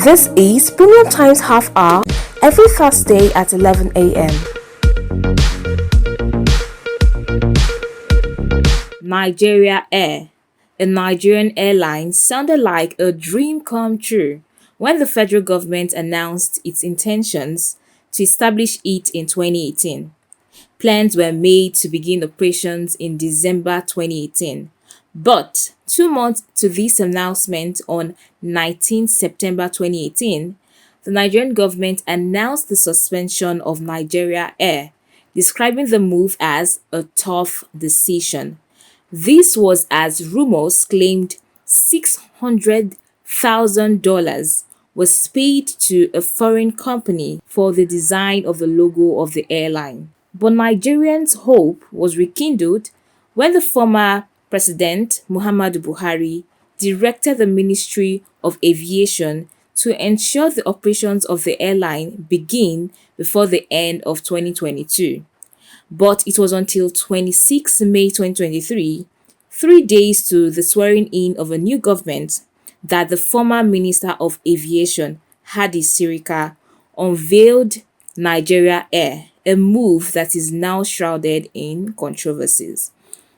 This is Premium Times Half Hour every Thursday at 11 a.m. Nigeria Air, a Nigerian airline, sounded like a dream come true when the federal government announced its intentions to establish it in 2018. Plans were made to begin operations in December 2018. But 2 months to this announcement, on 19 September 2018, the Nigerian government announced the suspension of Nigeria Air, describing the move as a tough decision. This was as rumors claimed $600,000 was paid to a foreign company for the design of the logo of the airline. But Nigerians' hope was rekindled when the former President Muhammadu Buhari directed the Ministry of Aviation to ensure the operations of the airline begin before the end of 2022. But it was until 26 May 2023, 3 days to the swearing-in of a new government, that the former Minister of Aviation, Hadi Sirika, unveiled Nigeria Air, a move that is now shrouded in controversies.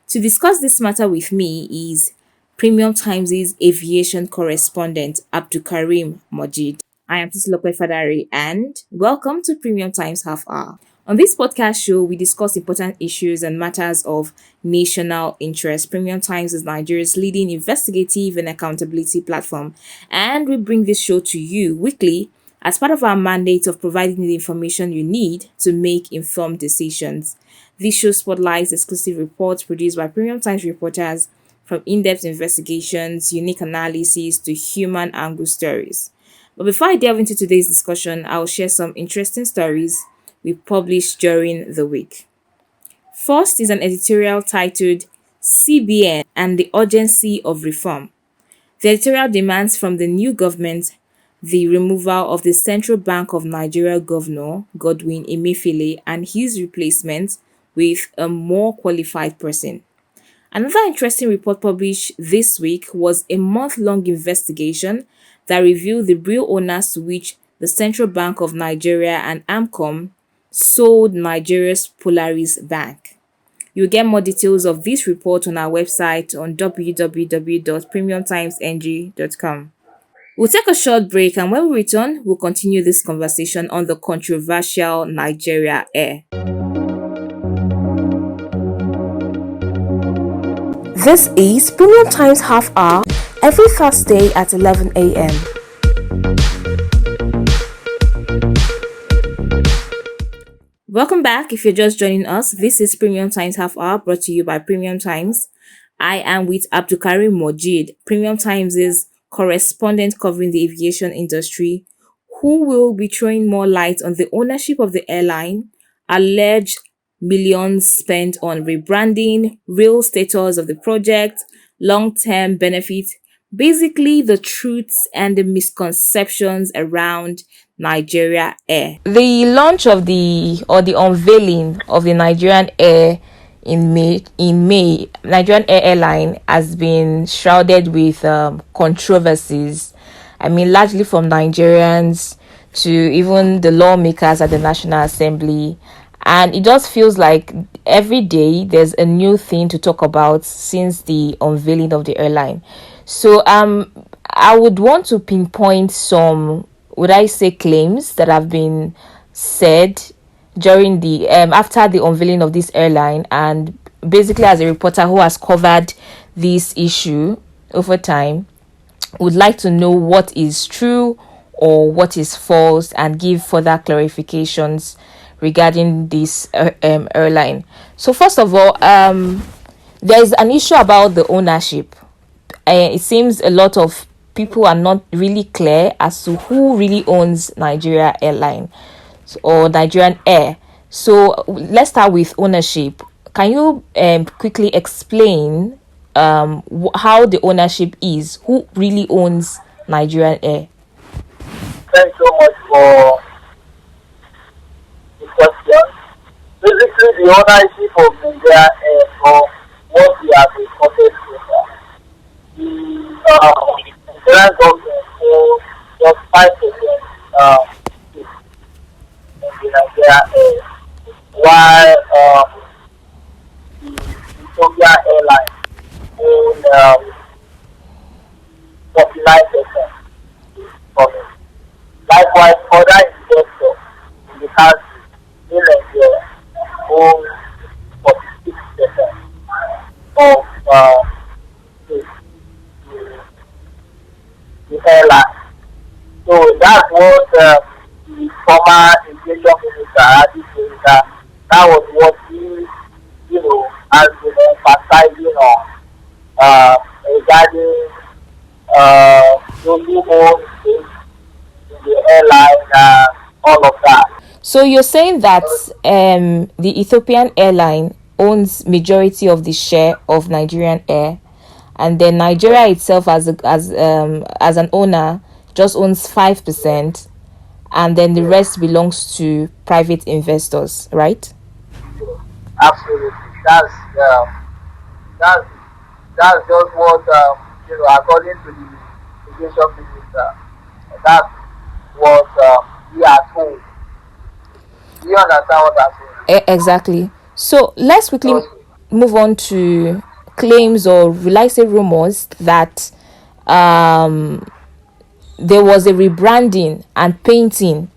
To discuss this matter with me is Premium Times' aviation correspondent Abdulkarim Mojid. I am Titilope Fadari and welcome to Premium Times Half Hour. On this podcast show, we discuss important issues and matters of national interest. Premium Times is Nigeria's leading investigative and accountability platform, and we bring this show to you weekly as part of our mandate of providing the information you need to make informed decisions. This show spotlights exclusive reports produced by Premium Times reporters, from in-depth investigations, unique analyses to human angle stories. But before I delve into today's discussion, I will share some interesting stories we published during the week. First is an editorial titled CBN and the Urgency of Reform. The editorial demands from the new government the removal of the Central Bank of Nigeria Governor Godwin Emefiele and his replacement with a more qualified person. Another interesting report published this week was a month-long investigation that revealed the real owners to which the Central Bank of Nigeria and AMCOM sold Nigeria's Polaris Bank. You'll get more details of this report on our website on www.premiumtimesng.com. We'll take a short break, and when we return, we'll continue this conversation on the controversial Nigeria Air. This is Premium Times Half Hour every Thursday at 11 a.m. Welcome back. If you're just joining us, this is Premium Times Half Hour, brought to you by Premium Times. I am with Abdulkarim Mojid, Premium Times' correspondent covering the aviation industry, who will be throwing more light on the ownership of the airline, alleged millions spent on rebranding, real status of the project, long-term benefits, basically the truths and the misconceptions around Nigeria Air. The launch of the unveiling of the Nigerian Air in May, Nigerian Air Airline has been shrouded with controversies. I mean, largely from Nigerians to even the lawmakers at the National Assembly. And it just feels like every day there's a new thing to talk about since the unveiling of the airline. So I would want to pinpoint some, claims that have been said during the after the unveiling of this airline, and basically as a reporter who has covered this issue over time, would like to know what is true or what is false and give further clarifications regarding this airline. So first of all, there is an issue about the ownership. It seems a lot of people are not really clear as to who really owns Nigeria Airline or Nigerian Air. So let's start with ownership. Can you quickly explain how the ownership is? Who really owns Nigerian Air? Thanks so much for the question. Basically, the ownership of Nigeria Air, for what we have reported so far, the Nigerian government owns just 5% um, 49% from it. Likewise, other investors in the country in Nigeria own 46% of the, the, the airline. So that's what the former aviation minister, Adi Minister, that was what he has been emphasizing on regarding those who own stake in the airline, all of that. So you're saying that the Ethiopian airline owns majority of the share of Nigerian Air, and then Nigeria itself as an owner just owns 5%, and then the rest belongs to private investors, right? Absolutely. That's that's just what according to the aviation minister, that's what we are told. Do you understand what I'm saying? Exactly. So let's quickly So, move on to claims, or will I say rumors, that um there was a rebranding and painting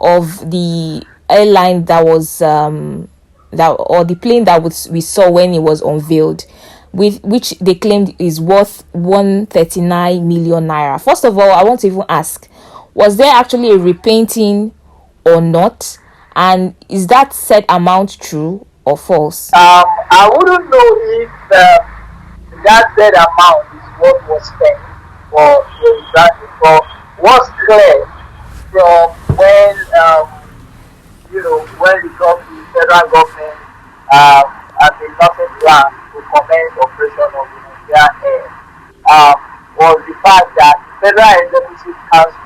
of the airline that was that, or the plane that we saw when it was unveiled, with which they claimed is worth 139 million naira. First of all, I want to even ask, was there actually a repainting or not, and is that said amount true or false? I wouldn't know if that said amount is what was spent for the branding, but what's clear from when the federal government has been nothing plan to commence operation of the Nigeria Air, was the fact that the Federal Executive Council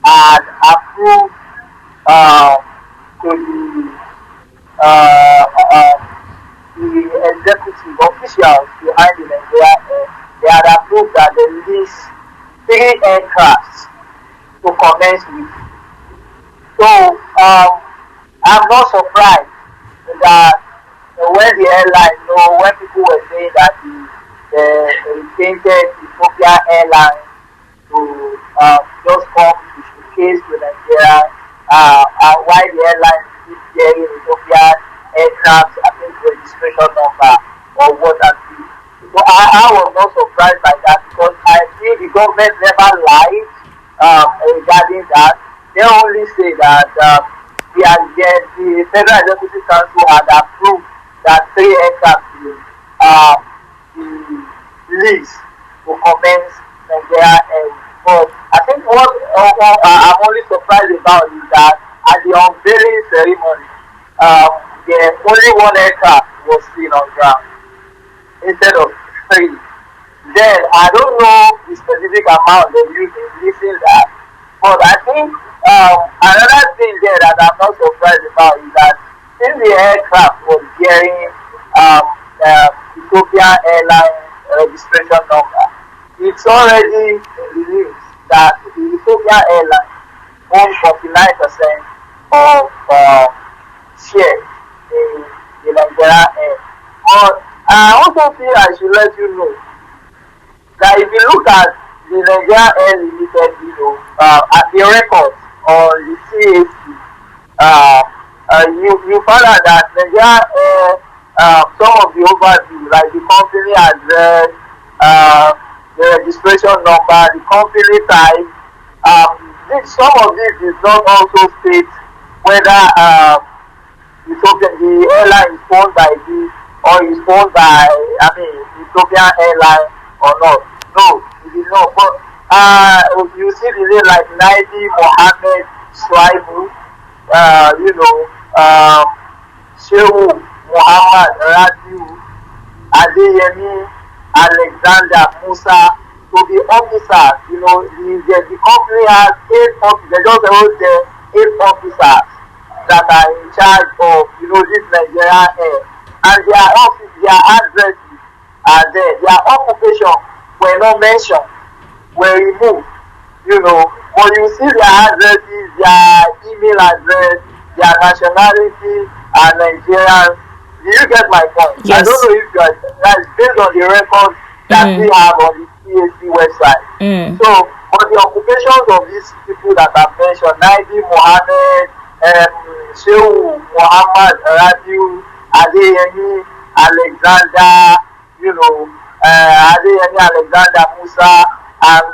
had approved to the executive officials behind the Nigeria Air, they had approved that they lease 3 aircrafts to commence with. So I'm not surprised that when the airline, when people were saying that they painted Ethiopia Airlines to just come to showcase to Nigeria, and why the airline keep getting Ethiopia aircraft, I think registration number or what have you. So I was not surprised by that, because I feel the government never lied regarding that. They only say that the Federal Executive Council had approved that 3 aircraft the lease to commence Nigeria Air. But I think what I'm only surprised about is that at the unveiling ceremony, only 1 aircraft was seen on ground instead of 3. Then I don't know the specific amount they used in leasing that, but I think another thing there that I'm not surprised about is that since the aircraft was bearing Ethiopia Airlines registration number, it's already in the news that the Ethiopia Airlines owns 49% of shares in the Nigeria Air. But I also feel I should let you know that if you look at the Nigeria Air Limited, at the records on the CAC, you found out that Nigeria Air, some of the overview, like the company address, the registration number, the company type, some of this does not also state whether the airline is owned by this or is owned by, Ethiopian Airline or not. No, it is not. But you see the name like Naidi Mohammed Swaibu, Shehu Muhammad Rabiu, Adeyemi Alexander Musa, to the officers. The company has 8 officers. They just hold the 8 officers that are in charge of this Nigeria Air, and their office, their addresses are there. Their occupation were not mentioned, were removed. But you see their addresses, their email address, their nationality are Nigerians. Do you get my point? Yes. I don't know if you are, that's based on the records that we have on the CAC website. Mm. So, on the occupations of these people that I've mentioned, Naidi Mohammed, Shehu Muhammad Rabiu, Adeyemi Alexander, Adeyemi Alexander Musa, and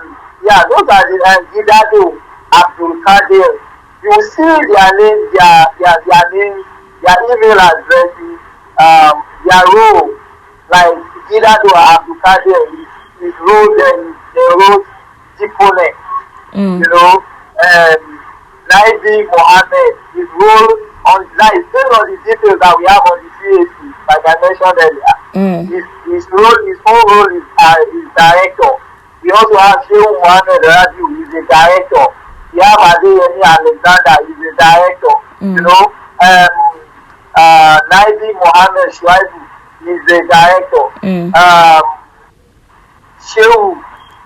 yeah, those are the Gidado Abdul Kadir. You will see their name, their names, their email addresses, their role, like Gidado Abdul Kadir, his role, they wrote Deponent, Naidi Mohammed, his role on like based on the details that we have on the CAC, like I mentioned earlier. His own role is director. We also have Shehu Mohammed Rabiu, he's a director. We have Adeyemi Alexander, he's a director. Naidi Mohammed Shuaibu, he's a director. Shehu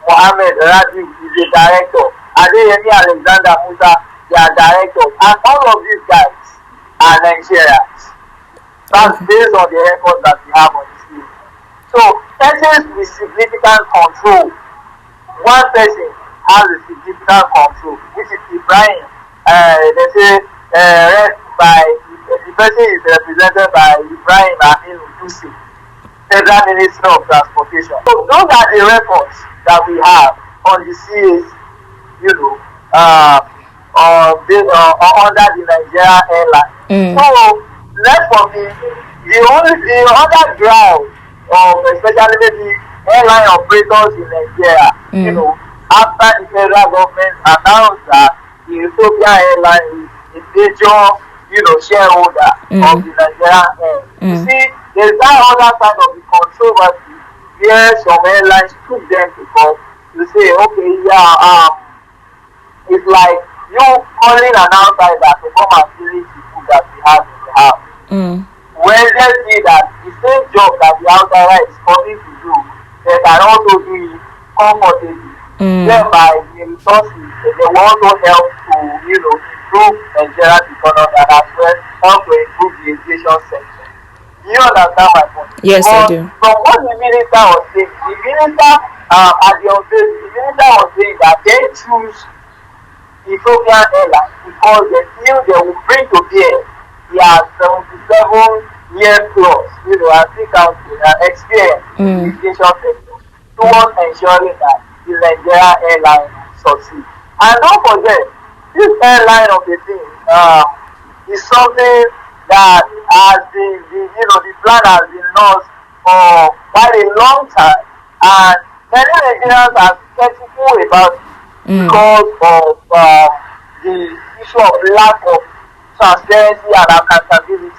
Mohammed Rabiu is a director. Adeyemi Alexander Musa, they are directors. And all of these guys are Nigerians. That's based on the records that we have on the screen. So, persons with significant control, one person has a significant control, which is Ibrahim. They say the person is represented by Ibrahim Aminu Yusuf, Federal Ministry of Transportation. So those are the records that we have on the CAC, under the Nigeria airline. So left for the other ground of especially maybe airline operators in Nigeria, after the federal government announced that the Ethiopian airline is a major, shareholder of the Nigerian air. You see, there's that other side of the controversy where some airlines took them to court to say, okay, it's like you calling an outsider to come and finish the food that we have in the house. When they see that the same job that the outsider is coming to do, they can also do it comfortably. Thereby, the resources, they will also help to, improve Nigeria's economy and as well help to improve the aviation sector. Do you understand my point? Yes, I do. From what the minister was saying, the minister was saying that they choose Ethiopian Airlines because they feel they will bring to bear their 77-year plus, and 3,000 experience in the aviation sector towards ensuring that the Nigeria airline succeed. And don't forget, this airline of the thing is something that has been, the plan has been lost for quite a long time, and many Nigerians are skeptical about it because of the issue of lack of transparency and accountability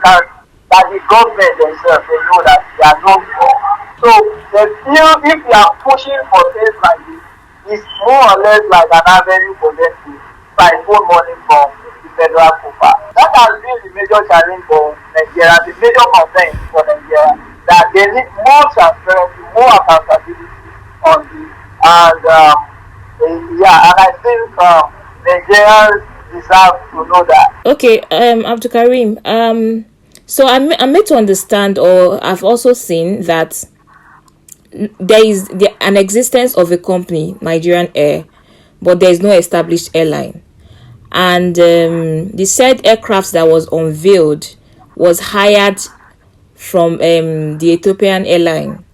that the government themselves, they know that they are known for. So they feel if they are pushing for things like this, it's more or less like an avenue for them to siphon money from the federal coffers. That has been the major challenge for Nigeria, the major concern for Nigeria, that they need more transparency, more accountability on this. And and I think Nigerians deserve to know that. Okay, Abdul Karim, so I'm made to understand, or I've also seen that there is an existence of a company, Nigerian Air, but there is no established airline. And the said aircraft that was unveiled was hired from the Ethiopian airline.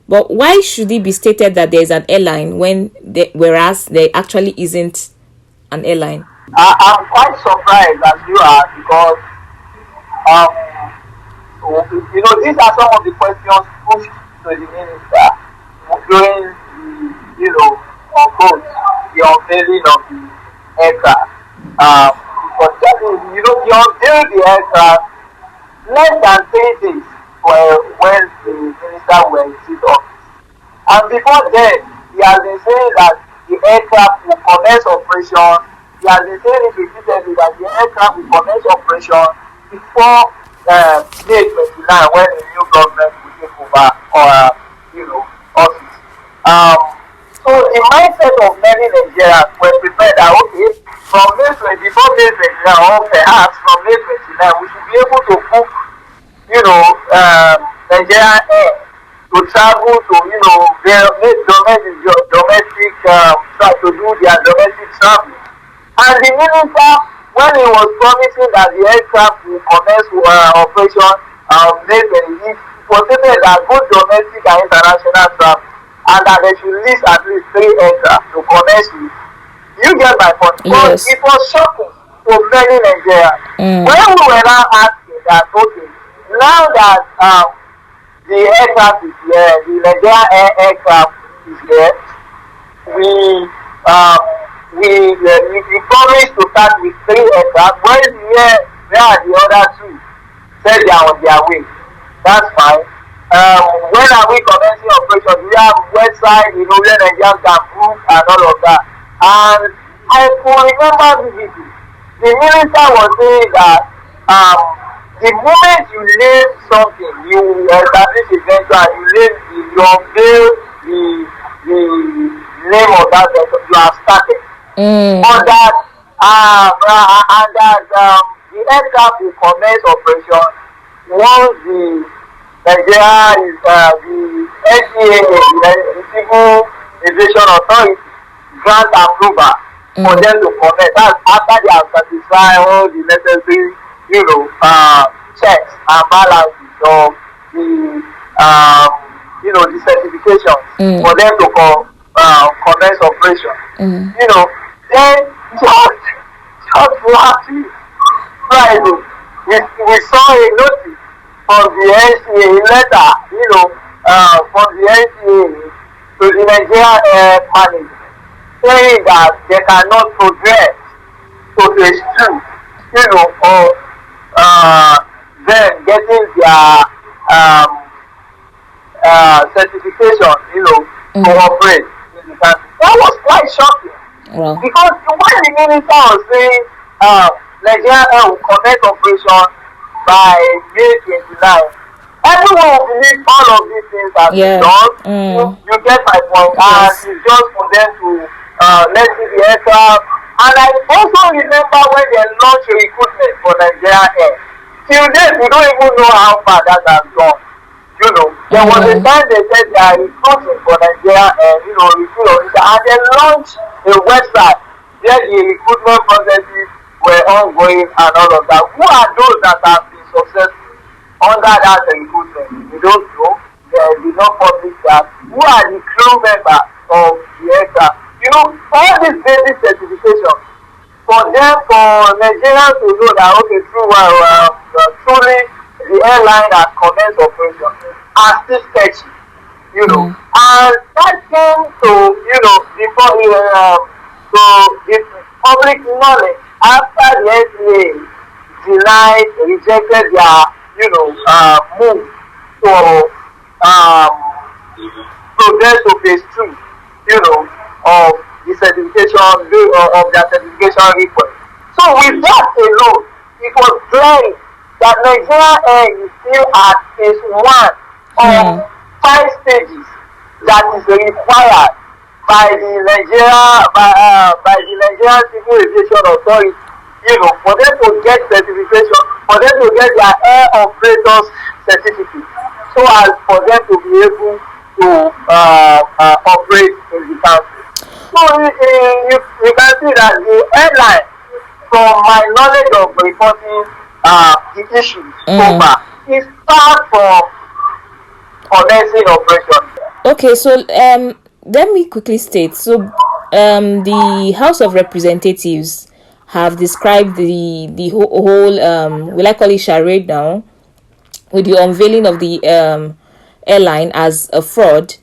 But why should it be stated that there is an airline whereas there actually isn't an airline? I'm quite surprised as you are because these are some of the questions pushed to the minister during the the unveiling of the aircraft. Because the unveiling the aircraft less than 3 days when the minister were in his office. And before then, he has been saying that the aircraft will commence operation. He has been saying it repeatedly that the aircraft will commence operation before May 29, when the new government will take over office. So the mindset of many Nigerians were prepared that from before May 29, or perhaps from May 29, we should be able to book Nigerian Air to travel to, domestic, try to do their domestic travel. And the minister, when he was promising that the aircraft will commence operation May 28, it was stated that both domestic and international travel, and that they should list at least 3 aircraft to commence with. You get my point? Because Yes. it was shocking to many Nigerians. When we were now asking that, okay, now that the aircraft is here, the Nigerian aircraft is here, we promised to start with 3 aircraft. Where are the other 2? Said they are on their way. That's fine. When are we commencing operation? We have website, where Nigerians can book and all of that. And I could remember vividly, the minister was saying that the moment you name something, you establish a venture and you unveil the name of that venture, you have started. On that, and that the aircraft will commence operation once the Nigeria is the SCAA, the Civil Aviation Authority, grant approval for them to commence. That's after they have satisfied all the necessary, checks and balances of the certifications for them to commence operation. Then just last week, Friday, we saw a notice from the NCA, a letter, from the NCA to the Nigerian Air Management, saying that they cannot progress to phase 2, of them getting their certification, to operate in the country. That was quite shocking. Wow. Because when the minister was saying Nigeria Air will commence operation by May 29, everyone will believe all of these things have been done. You get my point. Yes. And it's just for them to let see the aircraft. And I also remember when they launched recruitment for Nigeria Air. Till date, we don't even know how far that has gone. There was a time they said they are recruiting for Nigeria Air, and they launched a website where the recruitment processes were ongoing and all of that. Who are those that have been successful under that recruitment? We don't know. They did not publish that. Who are the crew members of the aircraft? All these basic certifications for Nigerians to know that, okay, truly the airline that commenced operation are still sketchy, and that came to, before the public knowledge after the NCA rejected their, move to progress to phase 2, of the certification, of their certification request. So with that alone, it was glaring that Nigeria Air is still at phase 1 of 5 stages that is required by the Nigerian Civil Aviation Authority, for them to get certification, for them to get their air operators certificate, so as for them to be able to operate in the country. So you can see that the airline, from my knowledge of reporting the issues so far, is far from commencing operation. Okay, so let me quickly state. So the House of Representatives have described the whole will I call it charade now, with the unveiling of the airline as a fraud,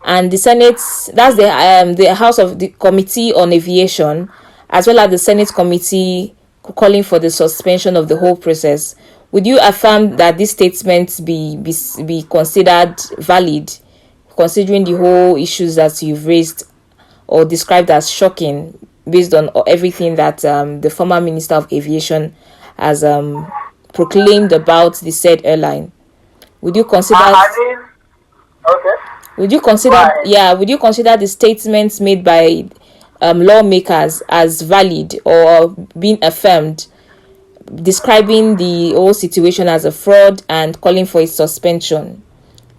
and the Senate, that's the House of the Committee on Aviation, as well as the Senate Committee calling for the suspension of the whole process. Would you affirm that these statements be considered valid, considering the whole issues that you've raised or described as shocking, based on everything that the former Minister of Aviation has proclaimed about the said airline? Would you consider? Okay. Would you consider? Right. Yeah. Would you consider the statements made by lawmakers as valid or being affirmed, describing the whole situation as a fraud and calling for its suspension,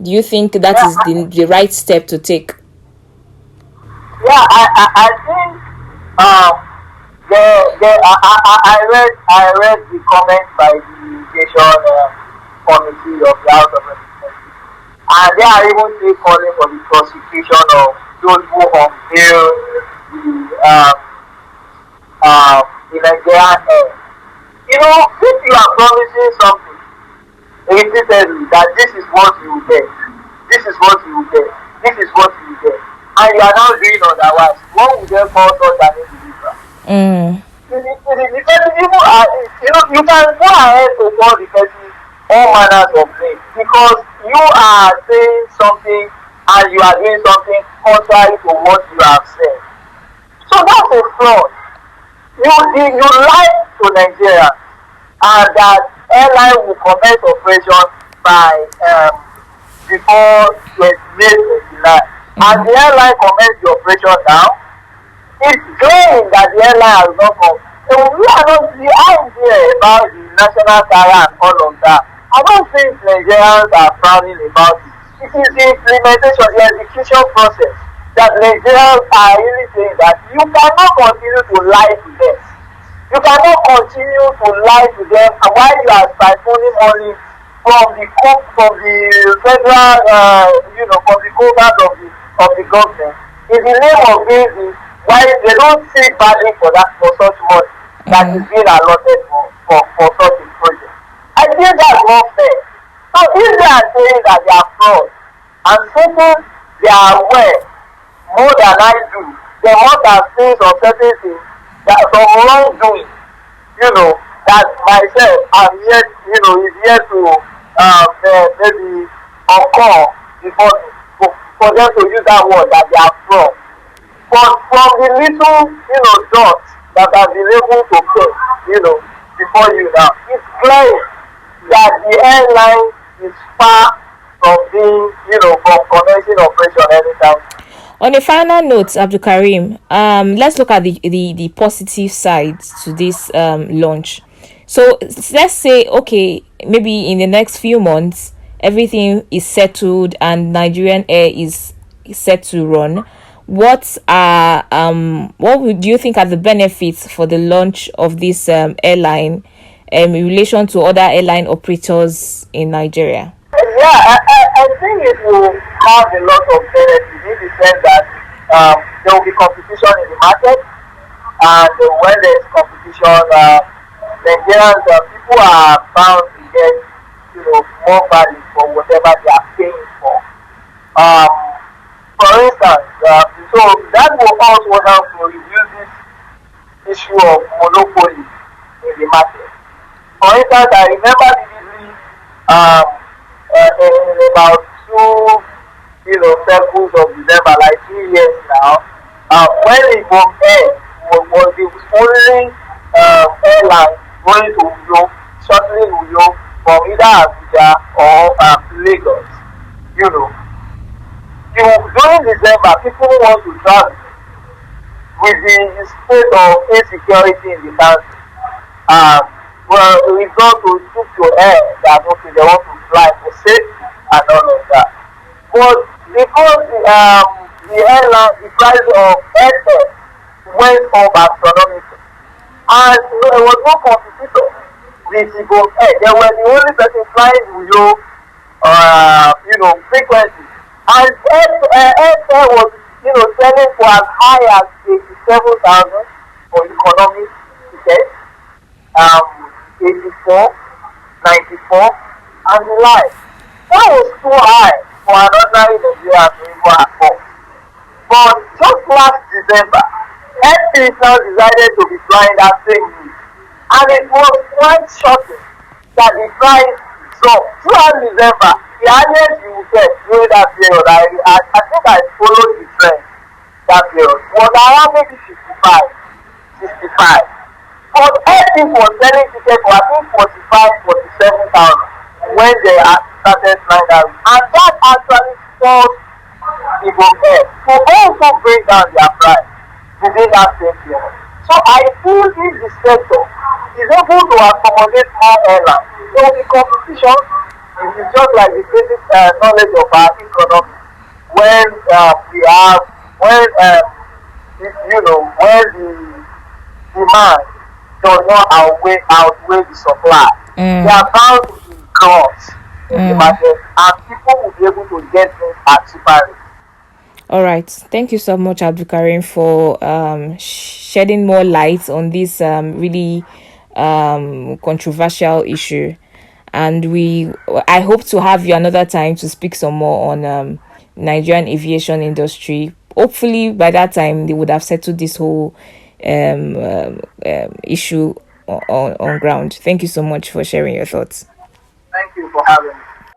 Do you think that Yeah, is the right step to take? yeah, I think um I read the comment by the aviation committee of the House of Representatives, and they are even still calling for the prosecution of those who unveil the Nigerian air. You know, if you are promising something repeatedly that this is what you will get, this is what you will get, this is what you will get, and you are now doing otherwise, what would they call such an individual? Mm. The person even you can go ahead to call the person all manners of things because you are saying something and you are doing something contrary to what you have said. So that's a fraud. You lie to Nigeria and that airline will commence operation by before May 29. And the airline commence the operation now. It's claimed that the airline has not come. So we are not the idea about the national carrier and all of that. I don't think Nigerians are frowning about it. It is the implementation, the execution process that Nigerians are really saying that you cannot continue to lie to them. You cannot continue to lie to them while you are siphoning money from the federal, from the covers of the government in the name of doing this. Why they don't see value for such money that is being allotted for such a project. I think that's not fair. So if they are saying that they are fraud and people they are aware more than I do, they must have seen some certain things that some wrongdoing, that myself I'm yet, is yet to maybe occur before for them to use that word that they are fraud. But from the little, dots that have been able to put, before you now, it's clear that the airline is far from being, from commencing operation anytime. On a final note, Abdul Karim, let's look at the positive side to this launch. So let's say, okay, maybe in the next few months, everything is settled and Nigerian Air is set to run. What do you think are the benefits for the launch of this airline in relation to other airline operators in Nigeria? Yeah, I think it will have a lot of benefits in the sense that there will be competition in the market, and when there is competition, Nigerians, people are bound to get, more value for whatever they are paying for. Um, for instance, so that will also help to reduce this issue of monopoly in the market. For instance, I remember vividly in about two, circles of December, like 2 years now, when it was the only airline going to Uyo, shuttling Uyo from either Abuja or Lagos. During December, people want to travel with the state of insecurity in the country. It's not to took to air that okay, they want to fly for safety and all of that. But because the airline, the price of airfare went up astronomically, and there was no competitor with Igbo Air. They were the only person flying Uyo, frequently. And airfare was, selling for as high as 87,000 for economic tickets, 84, 94, and the like. That was too high for an ordinary Nigerian to even afford. But just last December, FP now decided to be flying that same route. And it was quite shocking that the price dropped throughout December. The highest you will get during that period, I think I followed the trend that period, was around maybe 65. But FP was selling tickets for I think 47,000 when they started flying out. And that actually forced Igbo Air to also bring down their price within that same period. So I feel if the sector is able to accommodate more airlines, there will be competition, It is just like the basic knowledge of our economy. When we have, when when the demand does not outweigh the supply, there are bound to be gluts in the market, and people will be able to get things at cheaper rates. All right. Thank you so much, Abdul Karim, for shedding more light on this really controversial issue. And I hope to have you another time to speak some more on Nigerian aviation industry. Hopefully, by that time, they would have settled this whole issue on ground. Thank you so much for sharing your thoughts. Thank you for having me.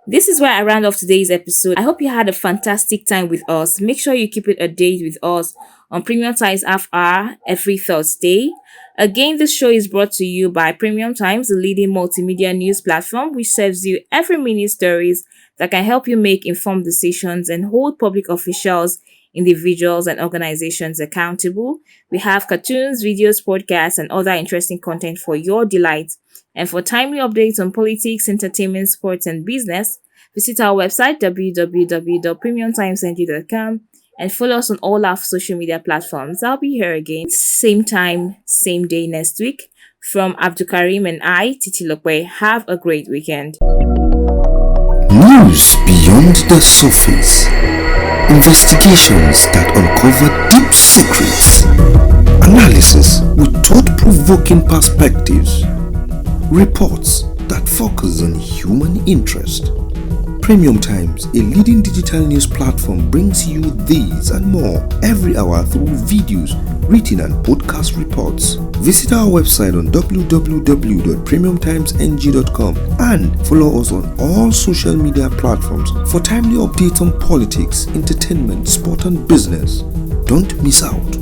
This is where I round off today's episode. I hope you had a fantastic time with us. Make sure you keep it a date with us on Premium Times Half Hour every Thursday. Again, this show is brought to you by Premium Times, the leading multimedia news platform which serves you every minute stories that can help you make informed decisions and hold public officials, individuals, and organizations accountable. We have cartoons, videos, podcasts, and other interesting content for your delight. And for timely updates on politics, entertainment, sports, and business, visit our website www.premiumtimesng.com and follow us on all our social media platforms. I'll be here again, same time, same day next week. From Abdul Karim and I, Titi Lokwe, have a great weekend. News beyond the surface. Investigations that uncover deep secrets. Analysis with thought-provoking perspectives. Reports that focus on human interest. Premium Times, a leading digital news platform, brings you these and more every hour through videos, written and podcast reports. Visit our website on www.premiumtimesng.com and follow us on all social media platforms for timely updates on politics, entertainment, sport and business. Don't miss out.